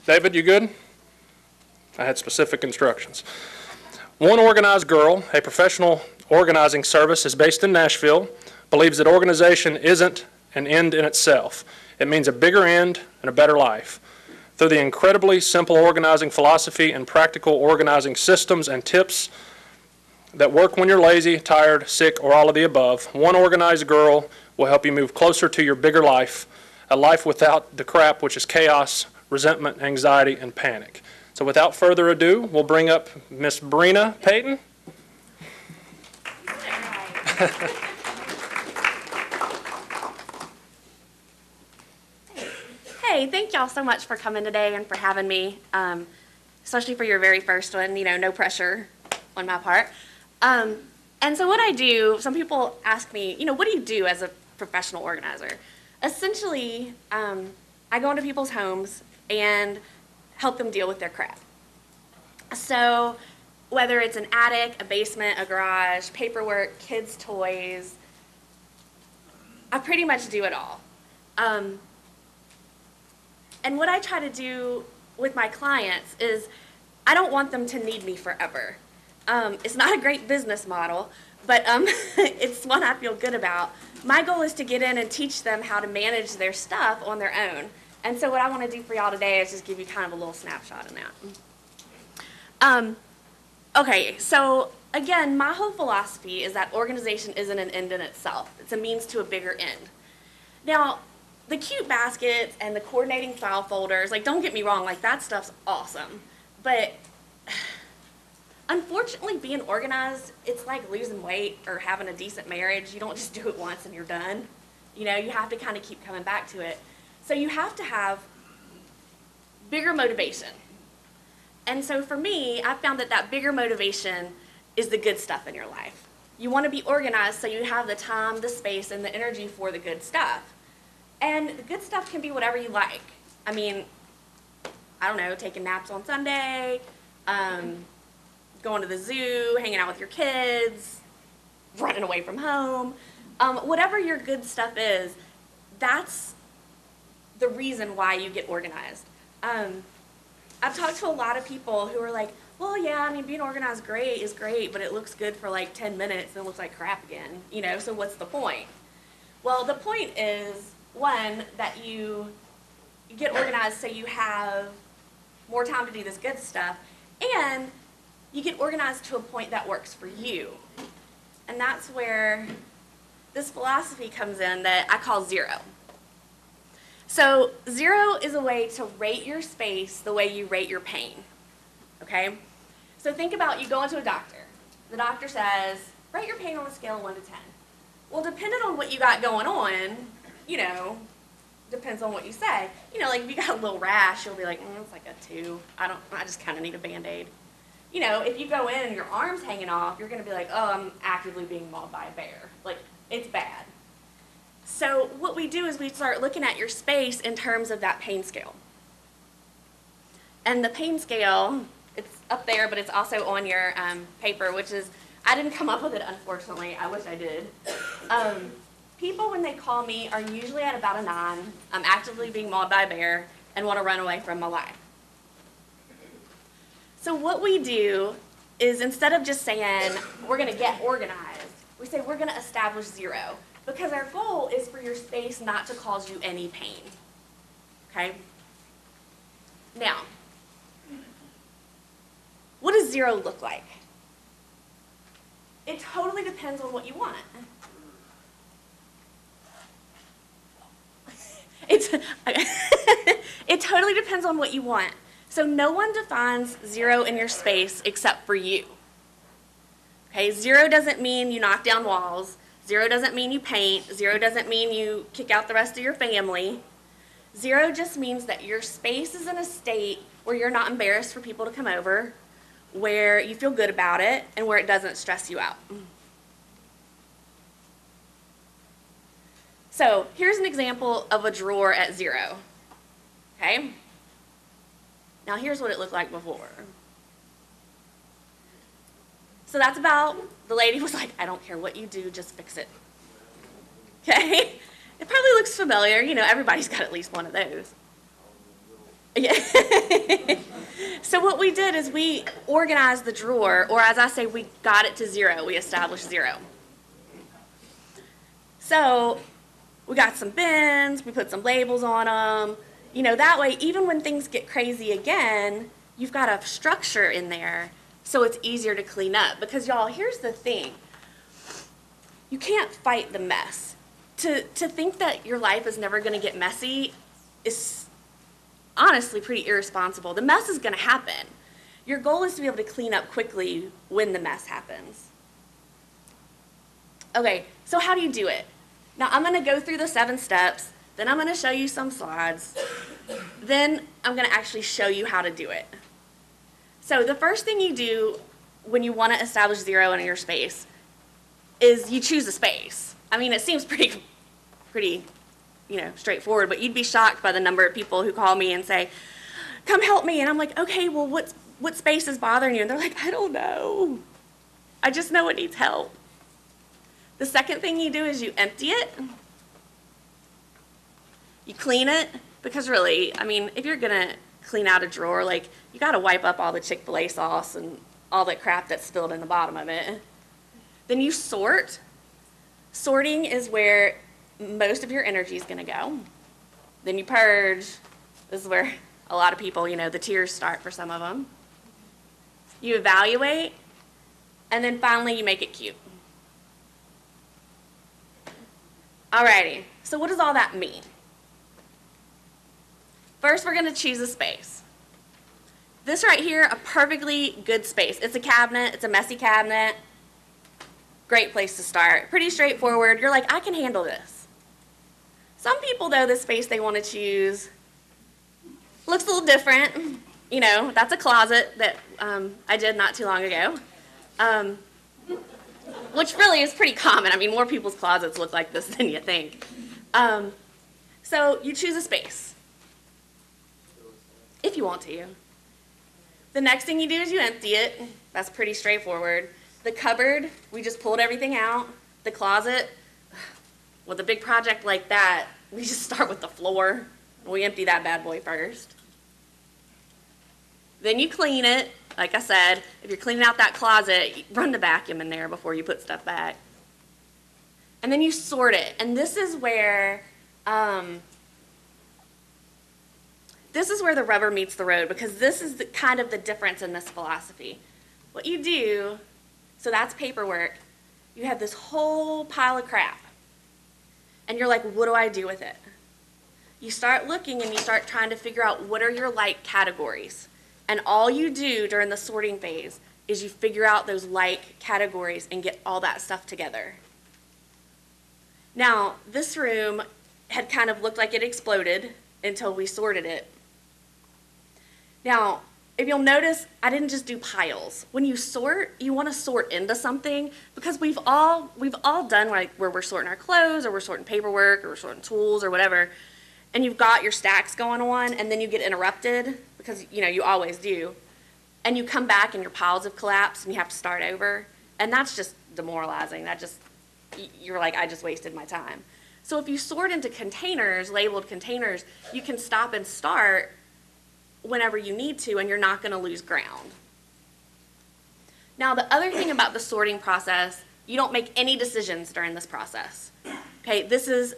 David, you good? I had specific instructions. One Organized Girl, a professional organizing service, is based in Nashville, believes that organization isn't an end in itself. It means a bigger end and a better life. Through the incredibly simple organizing philosophy and practical organizing systems and tips that work when you're lazy, tired, sick, or all of the above, One Organized Girl will help you move closer to your bigger life, a life without the crap which is chaos, resentment, anxiety, and panic. So without further ado, we'll bring up Miss Brina Payton. Hey, thank y'all so much for coming today and for having me, especially for your very first one, no pressure on my part. And so what I do, some people ask me, what do you do as a professional organizer? Essentially, I go into people's homes and help them deal with their crap. So whether it's an attic, a basement, a garage, paperwork, kids' toys, I pretty much do it all. And what I try to do with my clients is I don't want them to need me forever. It's not a great business model, but it's one I feel good about. My goal is to get in and teach them how to manage their stuff on their own. And so what I want to do for y'all today is just give you kind of a little snapshot of that. Okay, so again, my whole philosophy is that organization isn't an end in itself. It's a means to a bigger end. Now, the cute baskets and the coordinating file folders, don't get me wrong, that stuff's awesome. But unfortunately, being organized, it's like losing weight or having a decent marriage. You don't just do it once and you're done. You have to kind of keep coming back to it. So you have to have bigger motivation. And so for me, I found that bigger motivation is the good stuff in your life. You want to be organized so you have the time, the space, and the energy for the good stuff. And the good stuff can be whatever you like. I mean, I don't know, taking naps on Sunday, going to the zoo, hanging out with your kids, running away from home. Whatever your good stuff is, that's the reason why you get organized. I've talked to a lot of people who are like, well, yeah, I mean, being organized is great, but it looks good for 10 minutes and it looks like crap again, so what's the point? Well, the point is, one, that you get organized so you have more time to do this good stuff, and you get organized to a point that works for you. And that's where this philosophy comes in that I call zero. So 0 is a way to rate your space the way you rate your pain, okay? So think about, you go into a doctor. The doctor says, rate your pain on a scale of 1 to 10. Well, depending on what you got going on, depends on what you say. If you got a little rash, you'll be like, it's like a 2. I just kind of need a Band-Aid. If you go in and your arm's hanging off, you're going to be like, oh, I'm actively being mauled by a bear. It's bad. So what we do is we start looking at your space in terms of that pain scale. And the pain scale, it's up there, but it's also on your paper, which is, I didn't come up with it, unfortunately. I wish I did. People, when they call me, are usually at about a 9. I'm actively being mauled by a bear and want to run away from my life. So what we do is, instead of just saying, we're going to get organized, we say we're going to establish 0. Because our goal is for your space not to cause you any pain. Okay? Now, what does 0 look like? It totally depends on what you want. It totally depends on what you want. So no one defines 0 in your space except for you. Okay, 0 doesn't mean you knock down walls. 0 doesn't mean you paint. 0 doesn't mean you kick out the rest of your family. 0 just means that your space is in a state where you're not embarrassed for people to come over, where you feel good about it, and where it doesn't stress you out. So here's an example of a drawer at 0. Okay? Now here's what it looked like before. So that's about, the lady was like, I don't care what you do, just fix it. Okay? It probably looks familiar. Everybody's got at least one of those. Yeah. So what we did is we organized the drawer, or as I say, we got it to 0. We established 0. So we got some bins, we put some labels on them. You know, that way, even when things get crazy again, you've got a structure in there so it's easier to clean up. Because y'all, here's the thing. You can't fight the mess. To think that your life is never going to get messy is honestly pretty irresponsible. The mess is going to happen. Your goal is to be able to clean up quickly when the mess happens. Okay, so how do you do it? Now I'm going to go through the 7 steps, then I'm going to show you some slides, then I'm going to actually show you how to do it. So the first thing you do when you want to establish 0 in your space is you choose a space. I mean, it seems pretty, straightforward, but you'd be shocked by the number of people who call me and say, come help me. And I'm like, okay, well, what space is bothering you? And they're like, I don't know. I just know it needs help. The second thing you do is you empty it. You clean it, because really, I mean, if you're going to clean out a drawer, like, you got to wipe up all the Chick-fil-A sauce and all the crap that's spilled in the bottom of it. Then you sort. Sorting is where most of your energy is going to go. Then you purge. This is where a lot of people, the tears start for some of them. You evaluate, and then finally you make it cute. Alrighty, so what does all that mean? First, we're going to choose a space. This right here, a perfectly good space. It's a cabinet. It's a messy cabinet. Great place to start. Pretty straightforward. You're like, I can handle this. Some people, though, the space they want to choose looks a little different. That's a closet that I did not too long ago, which really is pretty common. I mean, more people's closets look like this than you think. So you choose a space, if you want to. The next thing you do is you empty it. That's pretty straightforward. The cupboard, we just pulled everything out. The closet, with a big project like that, we just start with the floor. We empty that bad boy first. Then you clean it. Like I said, if you're cleaning out that closet, run the vacuum in there before you put stuff back. And then you sort it. And this is where the rubber meets the road, because this is kind of the difference in this philosophy. What you do, so that's paperwork, you have this whole pile of crap. And you're like, what do I do with it? You start looking and you start trying to figure out what are your like categories. And all you do during the sorting phase is you figure out those like categories and get all that stuff together. Now, this room had kind of looked like it exploded until we sorted it. Now, if you'll notice, I didn't just do piles. When you sort, you want to sort into something, because we've all done like where we're sorting our clothes, or we're sorting paperwork, or we're sorting tools, or whatever, and you've got your stacks going on, and then you get interrupted, because you always do, and you come back and your piles have collapsed and you have to start over, and that's just demoralizing. You're like, I just wasted my time. So if you sort into containers, labeled containers, you can stop and start whenever you need to, and you're not going to lose ground. Now, the other thing about the sorting process, you don't make any decisions during this process. Okay, this is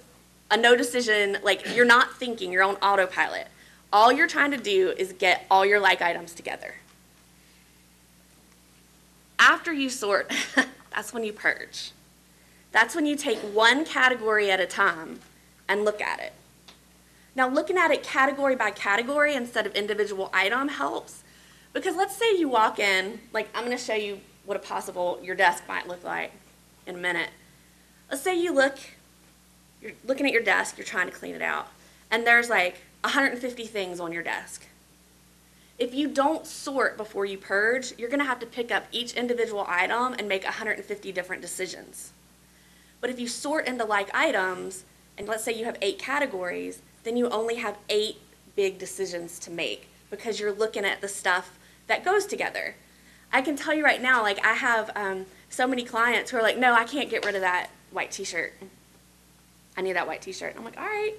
a no decision, like you're not thinking, you're on autopilot. All you're trying to do is get all your like items together. After you sort, that's when you purge. That's when you take one category at a time and look at it. Now, looking at it category by category instead of individual item helps, because let's say you walk in, like I'm going to show you what your desk might look like in a minute. Let's say you're looking at your desk, you're trying to clean it out, and there's like 150 things on your desk. If you don't sort before you purge, you're going to have to pick up each individual item and make 150 different decisions. But if you sort into like items, and let's say you have 8 categories, then you only have 8 big decisions to make, because you're looking at the stuff that goes together. I can tell you right now, like I have so many clients who are like, no, I can't get rid of that white t-shirt. I need that white t-shirt. I'm like, all right.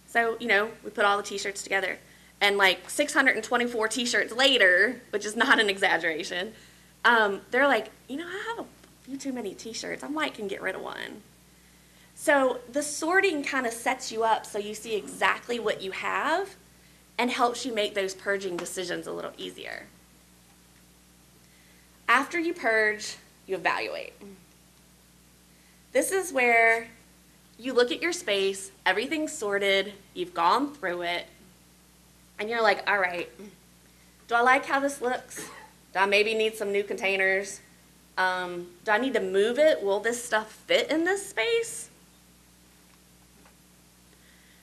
So, we put all the t-shirts together. And like 624 t-shirts later, which is not an exaggeration, they're like, you know, I have a few too many t-shirts. I might can get rid of one. So the sorting kind of sets you up so you see exactly what you have and helps you make those purging decisions a little easier. After you purge, you evaluate. This is where you look at your space, everything's sorted, you've gone through it, and you're like, all right, do I like how this looks? Do I maybe need some new containers? Do I need to move it? Will this stuff fit in this space?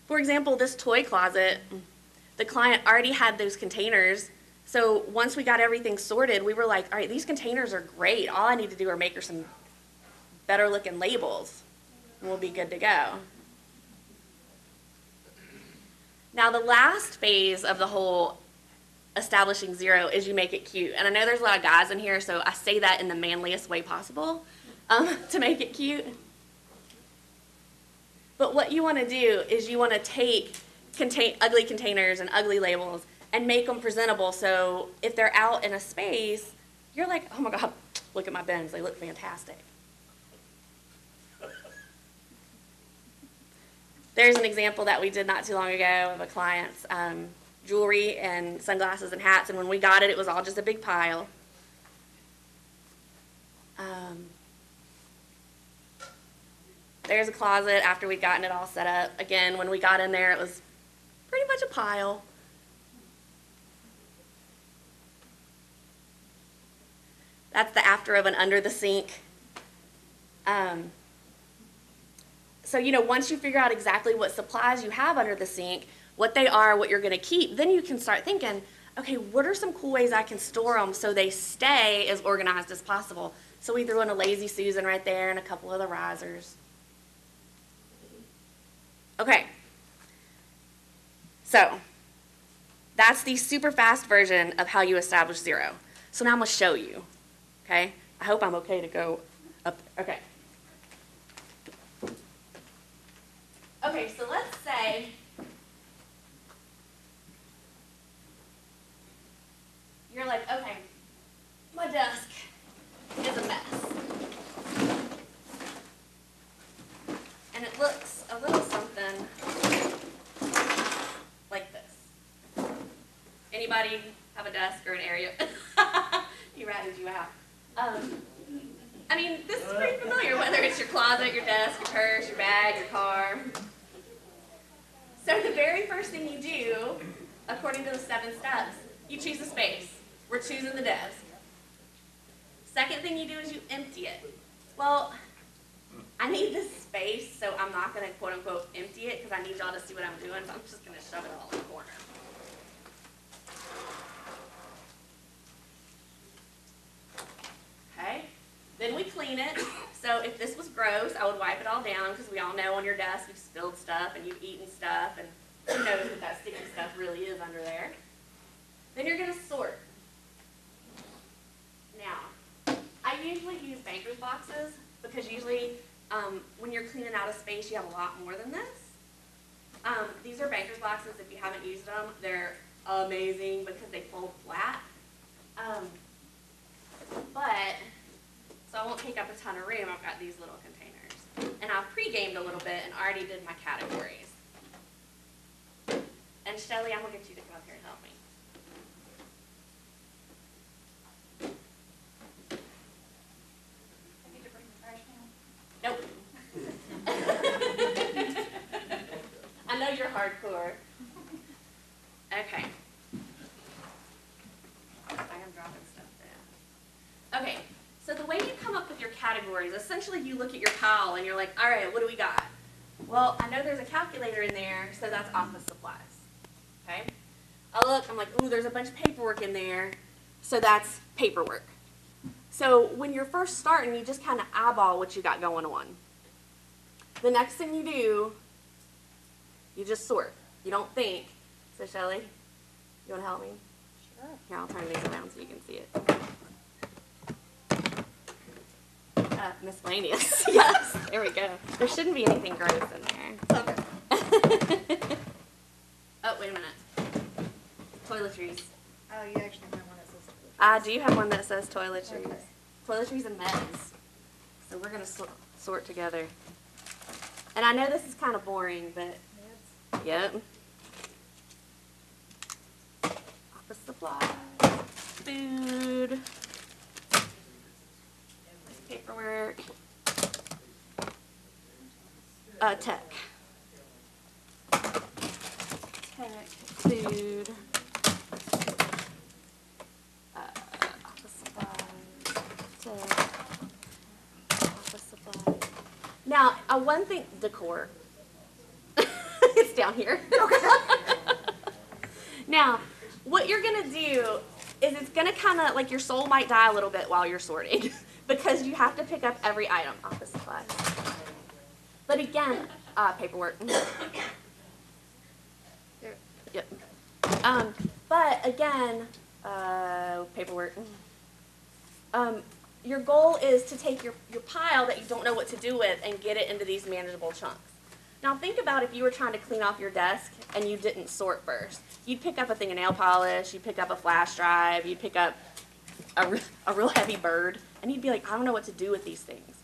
For example, this toy closet, the client already had those containers. So once we got everything sorted, we were like, all right, these containers are great. All I need to do are make her some better looking labels, and we'll be good to go. Now the last phase of the whole establishing zero is you make it cute. And I know there's a lot of guys in here, so I say that in the manliest way possible to make it cute. But what you want to do is you want to take ugly containers and ugly labels and make them presentable, so if they're out in a space, you're like, oh my God, look at my bins, they look fantastic. There's an example that we did not too long ago of a client's jewelry and sunglasses and hats, and when we got it, it was all just a big pile. There's a closet after we'd gotten it all set up. Again, when we got in there, it was pretty much a pile. That's the after of an under the sink. So, you know, once you figure out exactly what supplies you have under the sink, what they are, what you're going to keep, then you can start thinking, okay, what are some cool ways I can store them so they stay as organized as possible? So we threw in a Lazy Susan right there and a couple of the risers. Okay, so that's the super fast version of how you establish zero. So now I'm going to show you, okay? I hope I'm okay to go up. Okay. Okay, so let's say you're like, okay, my desk is a mess. And it looks a little something like this. Anybody have a desk or an area? He ratted you out. I mean, this is pretty familiar, whether it's your closet, your desk, your purse, your bag, your car. So the very first thing you do, according to the 7 steps, you choose a space. We're choosing the desk. Second thing you do is you empty it. Well, I need this space, so I'm not going to quote unquote empty it because I need y'all to see what I'm doing, so I'm just going to shove it all in the corner. Okay, then we clean it. So if this was gross, I would wipe it all down because we all know on your desk you've spilled stuff and you've eaten stuff, and who knows what that sticky stuff really is under there. Then you're going to sort. Now, I usually use banker's boxes because usually when you're cleaning out a space, you have a lot more than this. These are banker's boxes. If you haven't used them, they're amazing because they fold flat. So I won't take up a ton of room. I've got these little containers. And I've pre-gamed a little bit and already did my categories. And Shelly, I'm going to get you to come up here and help me. Nope. I know you're hardcore. Okay. I am dropping stuff down. Okay, so the way you come up with your categories, essentially you look at your pile and you're like, all right, what do we got? Well, I know there's a calculator in there, so that's office supplies. Okay? I look, I'm like, ooh, there's a bunch of paperwork in there, so that's paperwork. So when you're first starting, you just kind of eyeball what you got going on. The next thing you do, you just sort. You don't think. So Shelly, you want to help me? Sure. Here, I'll turn these around so you can see it. Miscellaneous. Yes, there we go. There shouldn't be anything gross in there. Okay. Oh, wait a minute. toiletries. Oh, you actually have one that says. I do have one that says toiletries. Okay. Toiletries and men's. So we're going to sort together. And I know this is kind of boring, but Meds. yep. Office supplies, food, paperwork, tech, food, office supplies, tech, office supplies. Now, one thing, decor. It's down here. Now, what you're gonna do is it's gonna kind of, like, your soul might die a little bit while you're sorting because you have to pick up every item, office supplies. But again, paperwork. Yep. But again, paperwork. Your goal is to take your pile that you don't know what to do with and get it into these manageable chunks. Now think about if you were trying to clean off your desk and you didn't sort first. You'd pick up a thing of nail polish, you'd pick up a flash drive, you'd pick up a real heavy bird, and you'd be like, I don't know what to do with these things.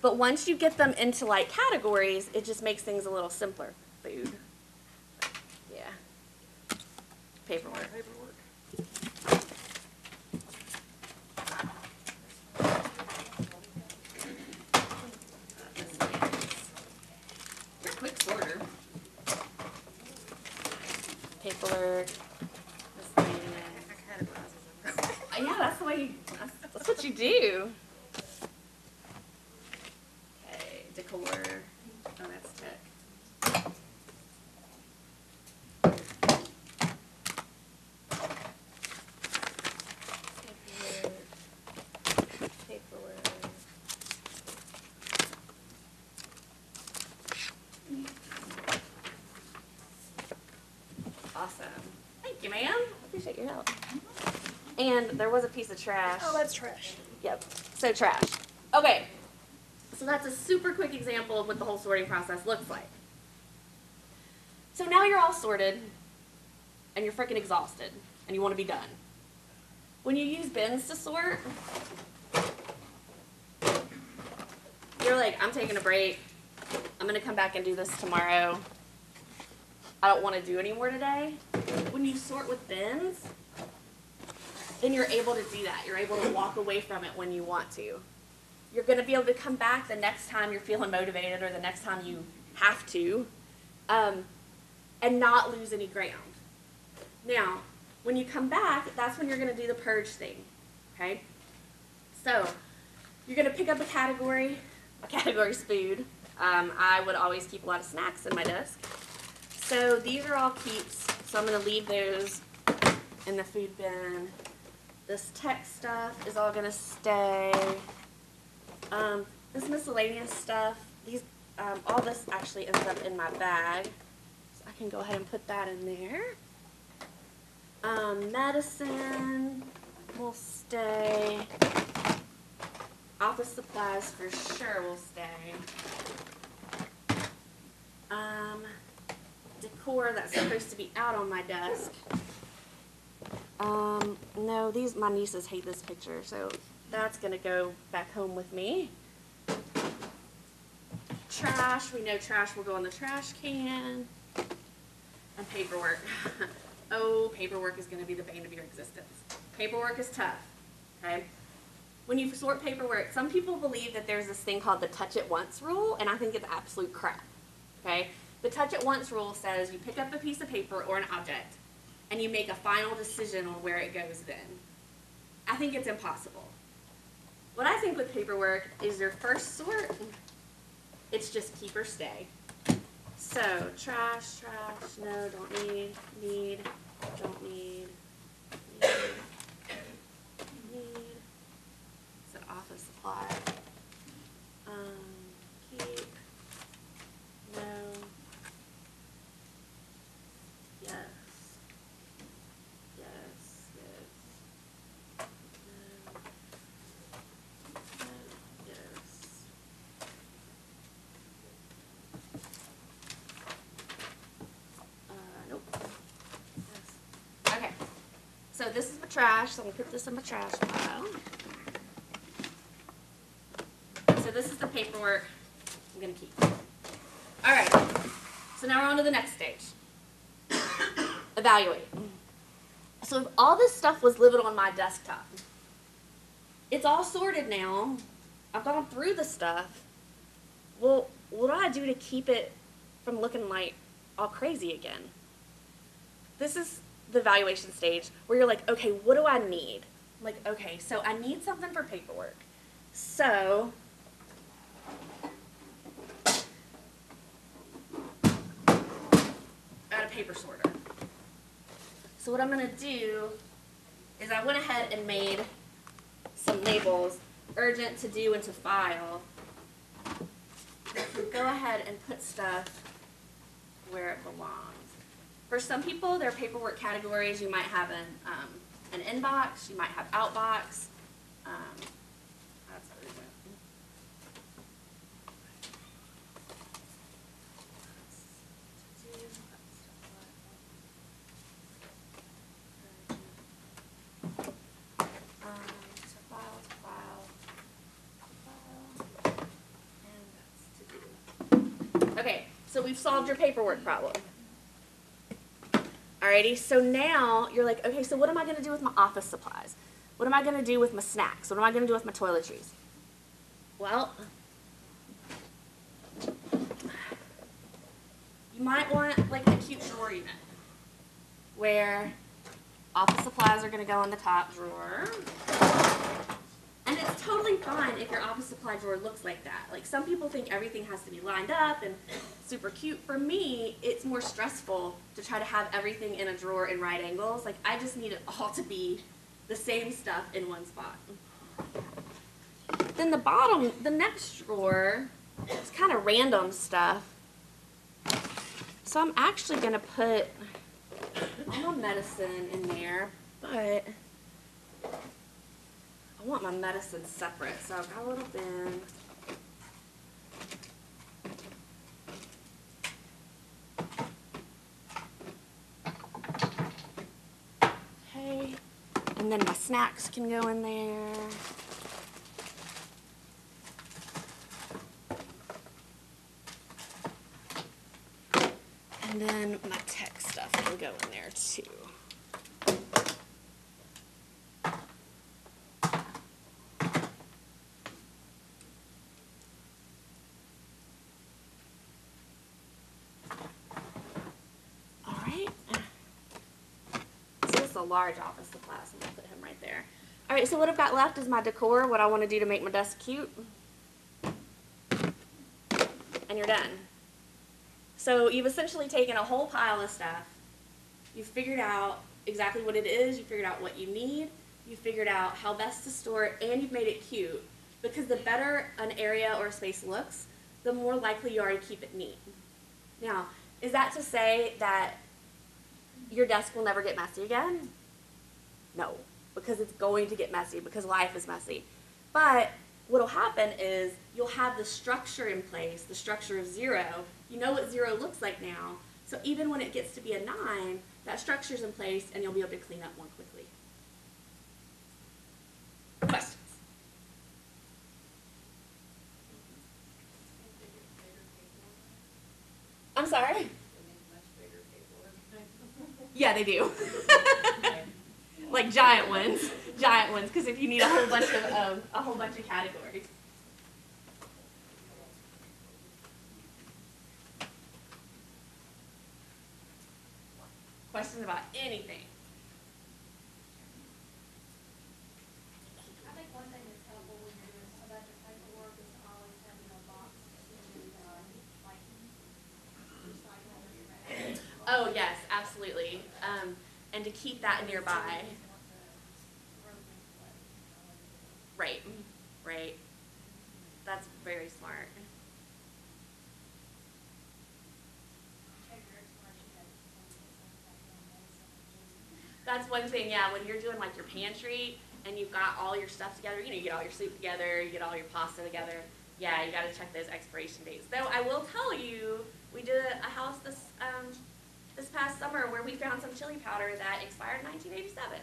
But once you get them into like categories, it just makes things a little simpler. Food. Yeah. Paperwork. You're a quick sorter. Paperwork. Yeah, that's the way you, that's what you do. Okay, decor. Oh, that's tech. Paperwork. Awesome. Thank you, ma'am. I appreciate your help. And there was a piece of trash. Oh, that's trash. Yep. So trash. Okay. So that's a super quick example of what the whole sorting process looks like. So now you're all sorted and you're freaking exhausted and you want to be done. When you use bins to sort, you're like, I'm taking a break. I'm going to come back and do this tomorrow. I don't want to do any more today. When you sort with bins, then you're able to do that. You're able to walk away from it when you want to. You're going to be able to come back the next time you're feeling motivated or the next time you have to, and not lose any ground. Now, when you come back, that's when you're going to do the purge thing, okay? So, you're going to pick up a category's food. I would always keep a lot of snacks in my desk. So these are all keeps, so I'm going to leave those in the food bin. This tech stuff is all going to stay. This miscellaneous stuff, these, all this actually ends up in my bag. So I can go ahead and put that in there. Medicine will stay. Office supplies for sure will stay. Decor that's supposed to be out on my desk. No, my nieces hate this picture, so that's gonna go back home with me. Trash, we know trash will go in the trash can. And paperwork. Oh, paperwork is gonna be the bane of your existence. Paperwork is tough, okay? When you sort paperwork, some people believe that there's this thing called the touch it once rule, and I think it's absolute crap, okay? The touch it once rule says you pick up a piece of paper or an object, and you make a final decision on where it goes then. I think it's impossible. What I think with paperwork is your first sort, it's just keep or stay. So, trash, no, don't need, don't need. It's an office supply. Keep, no, yes, nope. Yes. Okay. So this is my trash, so I'm gonna put this in my trash pile. So this is the paperwork I'm gonna keep. All right, so now we're on to the next stage. Evaluate. So if all this stuff was living on my desktop, it's all sorted now. I've gone through the stuff. Well, what do I do to keep it from looking like all crazy again? This is the evaluation stage where you're like, okay, what do I need? I'm like, okay, so I need something for paperwork. So I got a paper sorter. So what I'm gonna do is I went ahead and made some labels, urgent, to do, and to file. Go ahead and put stuff where it belongs. For some people, their paperwork categories, you might have an inbox, you might have outbox. That's urgent. Okay, so we've solved your paperwork problem. Alrighty, so now you're like, okay, so what am I going to do with my office supplies? What am I going to do with my snacks? What am I going to do with my toiletries? Well, you might want like a cute drawer unit where office supplies are going to go in the top drawer. And it's totally fine if your office supply drawer looks like that. Like, some people think everything has to be lined up and super cute. For me, it's more stressful to try to have everything in a drawer in right angles. Like, I just need it all to be the same stuff in one spot. Then the bottom, the next drawer, is kind of random stuff. So I'm actually going to put all my medicine in there, but I want my medicine separate, so I've got a little bin. Okay, and then my snacks can go in there. And then my tech stuff can go in there too. A large office supply, so I'm going to put him right there. Alright, so what I've got left is my decor, what I want to do to make my desk cute. And you're done. So you've essentially taken a whole pile of stuff, you've figured out exactly what it is, you figured out what you need, you figured out how best to store it, and you've made it cute. Because the better an area or a space looks, the more likely you are to keep it neat. Now, is that to say that your desk will never get messy again? No, because it's going to get messy, because life is messy. But what'll happen is you'll have the structure in place, the structure of 0. You know what 0 looks like now. So even when it gets to be a 9, that structure's in place and you'll be able to clean up more quickly. Questions? I'm sorry? Yeah, they do. Like giant ones, because if you need a whole bunch of categories. Questions about anything? I think one thing that's helpful when you're doing a bunch of paperwork is to always have in a box, like, recycle when you're ready. Oh yes, absolutely. And to keep that nearby. Right, right. That's very smart. That's one thing, yeah, when you're doing like your pantry and you've got all your stuff together, you get all your soup together, you get all your pasta together, yeah, you gotta check those expiration dates. Though I will tell you, we did a house this past summer where we found some chili powder that expired in 1987.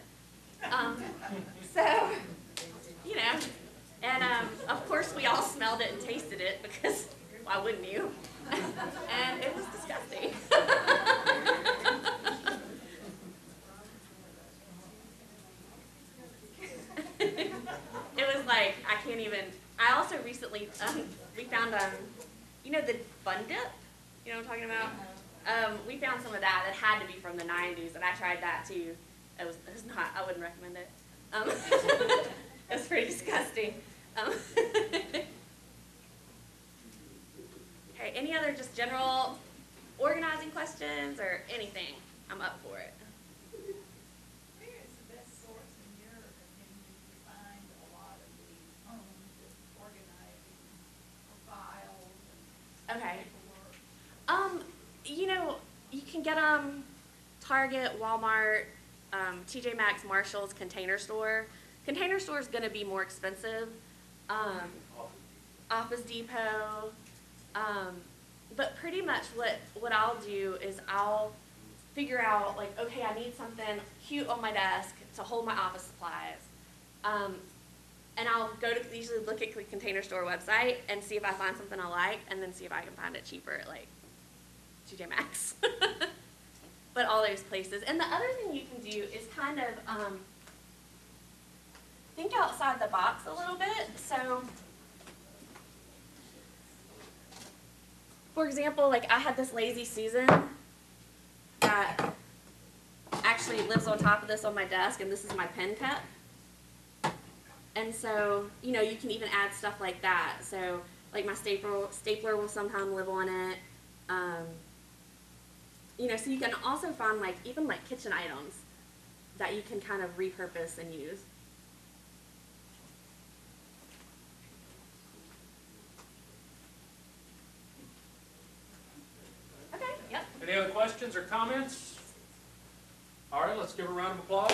It was like, I can't even, I also recently, we found, you know the Fun Dip? You know what I'm talking about? We found some of that that had to be from the 90s, and I tried that too. It was not, I wouldn't recommend it. It was pretty disgusting. Okay, any other just general organizing questions or anything? I'm up for it. Where is the best source in your opinion to find a lot of these just organizing files and Okay. paperwork? You know, you can get them Target, Walmart, TJ Maxx, Marshall's, Container Store. Container Store is going to be more expensive. Office Depot. But pretty much what I'll do is I'll figure out, like, okay, I need something cute on my desk to hold my office supplies. And I'll usually look at the Container Store website and see if I find something I like, and then see if I can find it cheaper at, like, TJ Maxx. But all those places. And the other thing you can do is kind of think outside the box a little bit. So, for example, like I had this Lazy Susan that actually lives on top of this on my desk, and this is my pen cup. And so, you know, you can even add stuff like that. So, like my stapler will sometimes live on it. You know, so you can also find like even like kitchen items that you can kind of repurpose and use. Okay, yep. Any other questions or comments? All right, let's give a round of applause.